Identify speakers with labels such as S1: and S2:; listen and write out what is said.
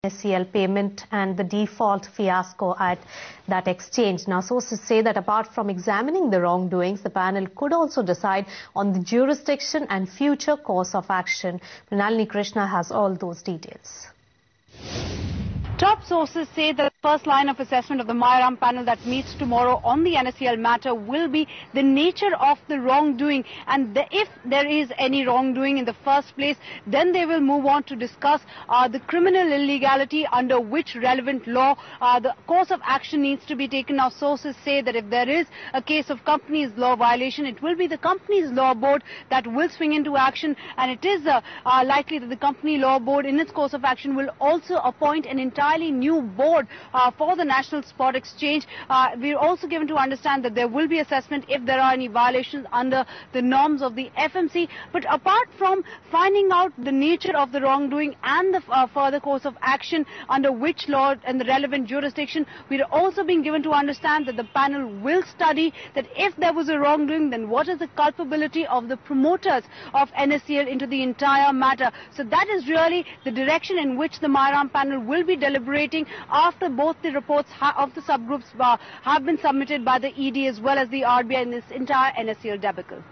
S1: NSCL payment and the default fiasco at that exchange. Now, sources say that apart from examining the wrongdoings, the panel could also decide on the jurisdiction and future course of action. Mrinalini Krishna has all those details.
S2: Top sources say that the first line of assessment of the Mayaram panel that meets tomorrow on the NSCL matter will be the nature of the wrongdoing, and if there is any wrongdoing in the first place, then they will move on to discuss the criminal illegality under which relevant law the course of action needs to be taken. Now, sources say that if there is a case of companies law violation, it will be the companies law board that will swing into action, and it is likely that the company law board in its course of action will also appoint an entirely new board for the National Spot Exchange. We are also given to understand that there will be assessment if there are any violations under the norms of the FMC. But apart from finding out the nature of the wrongdoing and the further course of action under which law and the relevant jurisdiction, we are also being given to understand that the panel will study that if there was a wrongdoing, then what is the culpability of the promoters of NSCL into the entire matter. So that is really the direction in which the Mayaram panel will be deliberating after both the reports of the subgroups have been submitted by the ED as well as the RBI in this entire NSCL debacle.